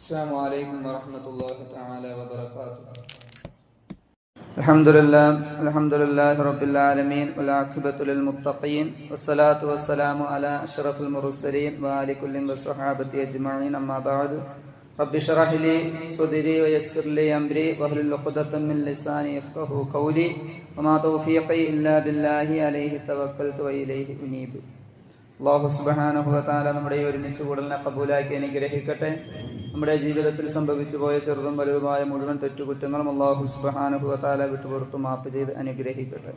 السلام عليكم ورحمة الله تعالى وبركاته. الحمد لله رب العالمين والعاقبة للمتقين والصلاة والسلام على أشرف المرسلين وآل كل وصحابته أجمعين أما بعد رب اشرح لي صدري ويسر لي أمري واحلل عقدة من لساني يفقهوا قولي وما توفيقي إلا بالله عليه توكلت وإليه أنيب. അല്ലാഹു സുബ്ഹാനഹു വ തആല നമ്മുടെ ഒരുമിച്ച് കൂടലിനെ കബൂലാക്കി അനുഗ്രഹിക്കട്ടെ. നമ്മുടെ ജീവിതത്തിൽ സംഭവിച്ചു പോയ ചെറുതും വലുതുമായ മുഴുവൻ തെറ്റുകുറ്റങ്ങളും അല്ലാഹു സുബ്ഹാനഹു വ തആല വിട്ടുപുറത്തു മാപ്പ് ചെയ്ത് അനുഗ്രഹിക്കട്ടെ.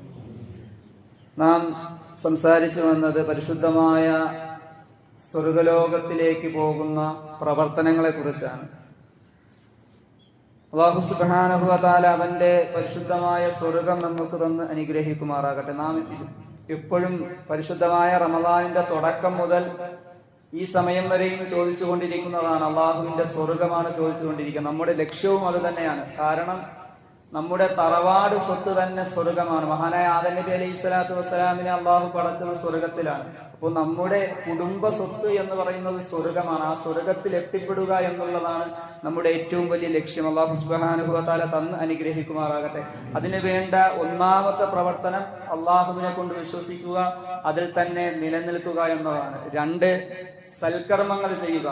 നാം സംസാരിച്ചു വന്നത് പരിശുദ്ധമായ സ്വർഗലോകത്തിലേക്ക് പോകുന്ന പ്രവർത്തനങ്ങളെ കുറിച്ചാണ്. അല്ലാഹു സുബ്ഹാനഹു വ തആല അവന്റെ പരിശുദ്ധമായ സ്വർഗം നമുക്ക് തന്ന് അനുഗ്രഹിക്കുമാറാകട്ടെ. നാം എപ്പോഴും പരിശുദ്ധമായ റമദാനിന്റെ തുടക്കം മുതൽ ഈ സമയം വരെയും ചോദിച്ചുകൊണ്ടിരിക്കുന്നതാണ്, അള്ളാഹുവിന്റെ സ്വർഗമാണ് ചോദിച്ചുകൊണ്ടിരിക്കുന്നത്. നമ്മുടെ ലക്ഷ്യവും അത് തന്നെയാണ്. കാരണം നമ്മുടെ തറവാട് സ്വത്ത് തന്നെ സ്വർഗമാണ്. മഹാനായ ആദം നബി അലൈഹി സ്വലാത്തു വസ്സലാമിനെ അള്ളാഹു പടച്ചത് സ്വർഗത്തിലാണ്. അപ്പോൾ നമ്മുടെ കുടുംബ സ്വത്ത് എന്ന് പറയുന്നത് സ്വർഗമാണ്. ആ സ്വർഗത്തിൽ എത്തിപ്പെടുക എന്നുള്ളതാണ് നമ്മുടെ ഏറ്റവും വലിയ ലക്ഷ്യം. അല്ലാഹു സുബ്ഹാനഹു വ തആല തന്ന് അനുഗ്രഹിക്കുമാറാകട്ടെ. അതിനു വേണ്ട ഒന്നാമത്തെ പ്രവർത്തനം അള്ളാഹുവിനെ കൊണ്ട് വിശ്വസിക്കുക, അതിൽ തന്നെ നിലനിൽക്കുക എന്നതാണ്. 2, സൽക്കർമ്മങ്ങൾ ചെയ്യുക.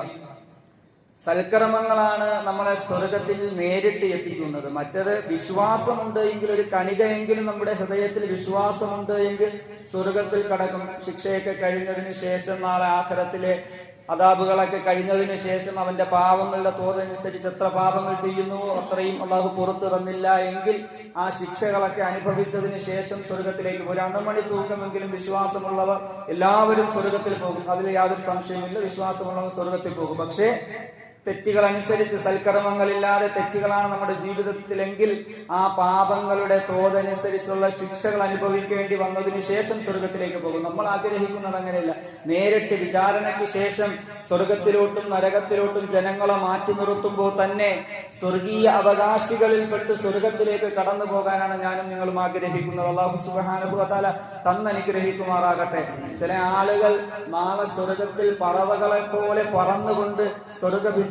സൽക്കർമ്മങ്ങളാണ് നമ്മളെ സ്വർഗത്തിൽ നേരിട്ട് എത്തിക്കുന്നത്. മറ്റത് വിശ്വാസമുണ്ട് എങ്കിൽ, ഒരു കണികയെങ്കിലും നമ്മുടെ ഹൃദയത്തിൽ വിശ്വാസമുണ്ട് എങ്കിൽ സ്വർഗത്തിൽ കടക്കും. ശിക്ഷയൊക്കെ കഴിഞ്ഞതിന് ശേഷം, നാളെ ആഖിറത്തിലെ അദാബുകളൊക്കെ കഴിഞ്ഞതിന് ശേഷം അവന്റെ പാപങ്ങളുടെ തോതനുസരിച്ച് എത്ര പാപങ്ങൾ ചെയ്യുന്നുവോ അത്രയും അള്ളാഹു പുറത്തു തന്നില്ല എങ്കിൽ ആ ശിക്ഷകളൊക്കെ അനുഭവിച്ചതിന് ശേഷം സ്വർഗത്തിലേക്ക് ഒരു അണുമണി തൂക്കമെങ്കിലും വിശ്വാസമുള്ളവർ എല്ലാവരും സ്വർഗത്തിൽ പോകും. അതിൽ യാതൊരു സംശയമില്ല. വിശ്വാസമുള്ളവർ സ്വർഗത്തിൽ പോകും. പക്ഷേ തെറ്റുകൾ അനുസരിച്ച്, സൽക്കർമ്മങ്ങളില്ലാതെ തെറ്റുകളാണ് നമ്മുടെ ജീവിതത്തിലെങ്കിൽ ആ പാപങ്ങളുടെ തോതനുസരിച്ചുള്ള ശിക്ഷകൾ അനുഭവിക്കേണ്ടി വന്നതിന് ശേഷം സ്വർഗത്തിലേക്ക് പോകും. നമ്മൾ ആഗ്രഹിക്കുന്നത് അങ്ങനെയല്ല. നേരിട്ട് വിചാരണയ്ക്ക് ശേഷം സ്വർഗത്തിലോട്ടും നരകത്തിലോട്ടും ജനങ്ങളെ മാറ്റി നിർത്തുമ്പോൾ തന്നെ സ്വർഗീയ അവകാശികളിൽപ്പെട്ട് സ്വർഗത്തിലേക്ക് കടന്നു പോകാനാണ് ഞാനും നിങ്ങളും ആഗ്രഹിക്കുന്നത്. അല്ലാഹു സുബ്ഹാനഹു വ തആല തന്നനുഗ്രഹിക്കുമാറാകട്ടെ. ചില ആളുകൾ നാളെ സ്വർഗത്തിൽ പറവകളെ പോലെ പറന്നുകൊണ്ട്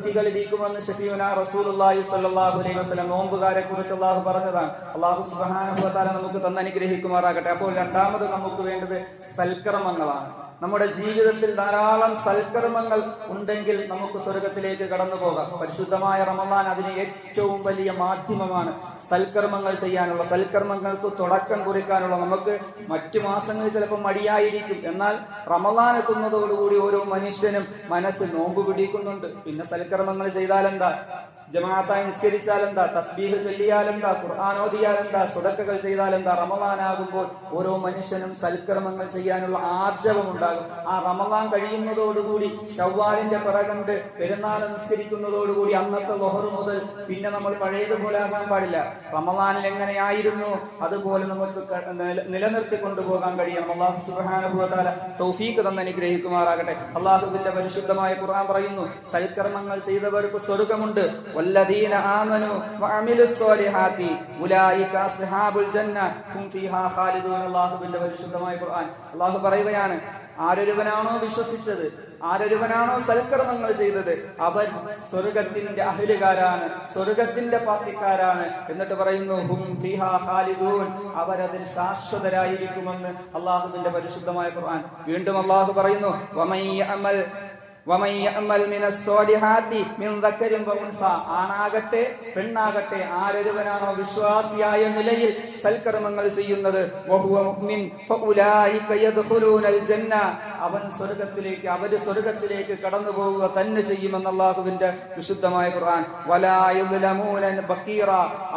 ഭിത്തികളിരിക്കുമെന്ന് ശഫീഉനാ റസൂലുള്ളാഹി സ്വല്ലല്ലാഹു അലൈഹി വസല്ലം നോമ്പുകാരെ കുറിച്ച് അല്ലാഹു പറഞ്ഞതാണ്. അല്ലാഹു സുബ്ഹാനഹു വ തആല നമുക്ക് തന്നനുഗ്രഹിക്കുമാറാകട്ടെ. അപ്പോൾ രണ്ടാമത് നമുക്ക് വേണ്ടത് സൽക്കർമ്മങ്ങളാണ്. നമ്മുടെ ജീവിതത്തിൽ ധാരാളം സൽക്കർമ്മങ്ങൾ ഉണ്ടെങ്കിൽ നമുക്ക് സ്വർഗത്തിലേക്ക് കടന്നു പോകാം. പരിശുദ്ധമായ റമദാൻ അതിന് ഏറ്റവും വലിയ മാധ്യമമാണ്. സൽക്കർമ്മങ്ങൾ ചെയ്യാനുള്ള, സൽക്കർമ്മങ്ങൾക്ക് തുടക്കം കുറിക്കാനുള്ള. നമുക്ക് മറ്റു മാസങ്ങളിൽ ചിലപ്പോൾ മടിയായിരിക്കും, എന്നാൽ റമദാൻ എത്തുന്നതോടുകൂടി ഓരോ മനുഷ്യനും മനസ്സ് നോമ്പ് പിടിക്കുന്നുണ്ട്. പിന്നെ സൽക്കർമ്മങ്ങൾ ചെയ്താലെന്താ? ജമാഅത്തായി നിസ്കരിച്ചാലെന്താ? തസ്ബീഹ് ചൊല്ലിയാലെന്താ? ഖുർആൻ ഓതിയാലെന്താ? സ്വതക്കകൾ ചെയ്താലെന്താ? റമദാനാകുമ്പോൾ ഓരോ മനുഷ്യനും സൽക്കർമ്മങ്ങൾ ചെയ്യാനുള്ള ആർജവം ഉണ്ടാകും. ആ റമദാൻ കഴിയുന്നതോടുകൂടി ശവ്വാലിന്റെ പിറകണ്ട് പെരുന്നാൾ നിസ്കരിക്കുന്നതോടുകൂടി അന്നത്തെ ളുഹർ മുതൽ പിന്നെ നമ്മൾ പഴയതുപോലെ ആകാൻ പാടില്ല. റമദാനിൽ എങ്ങനെയായിരുന്നു അതുപോലെ നമുക്ക് നിലനിർത്തി കൊണ്ടുപോകാൻ കഴിയണം. അല്ലാഹു സുബ്ഹാനഹു വ തആല തൗഫീഖ് തന്ന് അനുഗ്രഹിക്കുമാറാകട്ടെ. അല്ലാഹുവിന്റെ പരിശുദ്ധമായ ഖുർആൻ പറയുന്നു, സൽക്കർമ്മങ്ങൾ ചെയ്തവർക്ക് സ്വർഗ്ഗമുണ്ട്. വല്ലദീന ആമനു വഅമിലുസ് സ്വാലിഹാത്തി ഉലൈക അസ്ഹാബുൽ ജന്ന ഹും ഫീഹാ ഖാലിദൂൻ. അല്ലാഹുവിന്റെ പരിശുദ്ധമായ ഖുർആൻ അല്ലാഹു പറയുകയാണ്, ആരൊരുവനാണോ വിശ്വസിച്ചത്, ആരൊരുവനാണോ സൽക്കർമ്മങ്ങൾ ചെയ്തത്, അവൻ സ്വർഗത്തിന്റെ അഹ്ലുകാരാണ്, സ്വർഗത്തിന്റെ പാർട്ടിക്കാരാണ്. എന്നിട്ട് പറയുന്നു, ഹും ഫീഹാ ഖാലിദൂൻ, അവരതിൽ ശാശ്വതരായിരിക്കുമെന്ന് അല്ലാഹുവിന്റെ പരിശുദ്ധമായ ഖുർആൻ. വീണ്ടും അല്ലാഹു പറയുന്നു, ആണാകട്ടെ പെണ്ണാകട്ടെ ആരൊരുവനാണോ വിശ്വാസിയായ നിലയിൽ സൽക്കർമ്മങ്ങൾ ചെയ്യുന്നത്, അവര് സ്വർഗത്തിലേക്ക് കടന്നു പോവുക തന്നെ ചെയ്യുമെന്ന് അല്ലാഹുവിന്റെ വിശുദ്ധമായ ഖുർആൻ.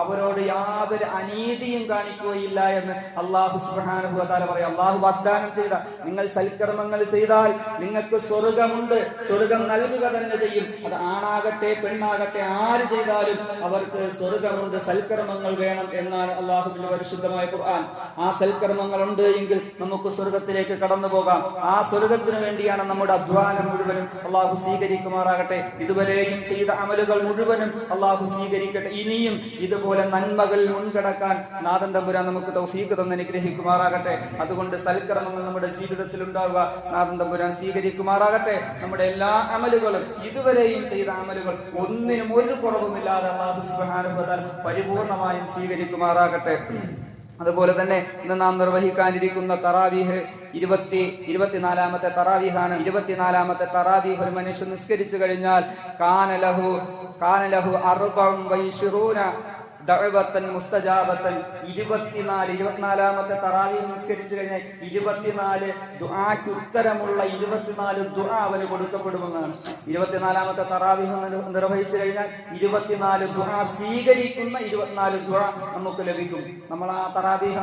അവരോട് യാതൊരു അനീതിയും കാണിക്കുകയില്ല എന്ന് അല്ലാഹു സുബ്ഹാനഹു വ തആല പറയാം. അല്ലാഹു വാഗ്ദാനം ചെയ്ത, നിങ്ങൾ സൽക്കർമ്മങ്ങൾ ചെയ്താൽ നിങ്ങൾക്ക് സ്വർഗമുണ്ട്, സ്വർഗം നൽകുക തന്നെ ചെയ്യും. അത് ആണാകട്ടെ പെണ്ണാകട്ടെ ആര് ചെയ്താലും അവർക്ക് സ്വർഗമുണ്ട്. സൽക്കർമ്മങ്ങൾ വേണം എന്നാണ് അല്ലാഹുവിന്റെ പരിശുദ്ധമായ ഖുർആൻ. ആ സൽക്കർമ്മങ്ങൾ ഉണ്ട് എങ്കിൽ നമുക്ക് സ്വർഗത്തിലേക്ക് കടന്നു പോകാം. ആ സ്വർഗത്തിന് വേണ്ടിയാണ് നമ്മുടെ അധ്വാനം മുഴുവനും. അള്ളാഹു സ്വീകരിക്കുമാറാകട്ടെ. ഇതുവരെയും ചെയ്ത അമലുകൾ മുഴുവനും അള്ളാഹു സ്വീകരിക്കട്ടെ. ഇനിയും ഇതുപോലെ നന്മകൾ മുൻകടക്കാൻ നാഥൻ തമ്പുരാൻ നമുക്ക് തൗഫീഖ് തന്ന് അനുഗ്രഹിക്കുമാറാകട്ടെ. അതുകൊണ്ട് സൽക്കർമ്മങ്ങൾ നമ്മുടെ ജീവിതത്തിൽ ഉണ്ടാവുക. നാഥൻ തമ്പുരാൻ സ്വീകരിക്കുമാറാകട്ടെ. നമ്മുടെ എല്ലാ അമലുകളും, ഇതുവരെയും ചെയ്ത അമലുകൾ ഒന്നിനും ഒരു കുറവുമില്ലാതെ അല്ലാഹു സുബ്ഹാനഹു വ തആല പരിപൂർണമായും സ്വീകരിക്കുമാറാകട്ടെ. അതുപോലെ തന്നെ ഇന്ന് നാം നിർവഹിക്കാനിരിക്കുന്ന തറാവീഹ് 24ാമത്തെ തറാവീഹാണ്. 24ാമത്തെ തറാവീഹ് ഒരു മനുഷ്യൻ നിസ്കരിച്ചു കഴിഞ്ഞാൽ കാനലഹു 24 ദഅവത്തൻ മുസ്തജാബത്തൻ 24ാമത്തെ തറാവീഹ് നിസ്കരിച്ചു കഴിഞ്ഞാൽ 24 ദുആക്ക് ഉത്തരമുള്ള 24 ദുആ അവന് കൊടുക്കപ്പെടുമെന്നാണ്. 24ാമത്തെ തറാവീഹ് നിർവഹിച്ചു കഴിഞ്ഞാൽ 24 ദുആ സ്വീകരിക്കുന്ന 24 ദുആ നമുക്ക് ലഭിക്കും. നമ്മൾ ആ തറാവീഹ്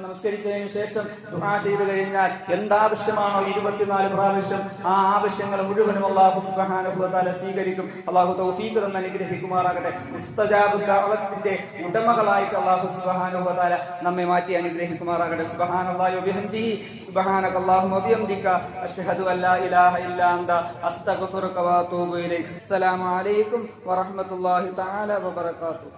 നമസ്കരിച്ചതിന് ശേഷം ദുആ ചെയ്തു കഴിഞ്ഞാൽ എന്താവശ്യമാണോ 24 പ്രാവശ്യം ആ ആവശ്യങ്ങൾ മുഴുവനും അല്ലാഹു സുബ്ഹാനഹു വ തആല സ്വീകരിക്കും. അല്ലാഹു തൗഫീഖ് തന്ന് അനുഗ്രഹിക്കുമാറാകട്ടെ. മുസ്തജാബ് ദഅവത്തിന്റെ ഉടമകളായിട്ട് അല്ലാഹു സുബ്ഹാനഹു വ തആല നമ്മെ മാറ്റി അനുഗ്രഹിക്കുമാറാകട്ടെ. സുബ്ഹാനല്ലാഹി വ ബിഹംദിഹി സുബ്ഹാനകല്ലാഹുമ്മ വ ബിഹംദിക അശ്ഹദു അല്ലാ ഇലാഹ ഇല്ലാ അൻത അസ്തഗ്ഫിറുക വ അത്തൂബു ഇലൈക്. അസ്സലാമു അലൈക്കും വറഹ്മത്തുള്ളാഹി തആല വ ബറകാതുഹു.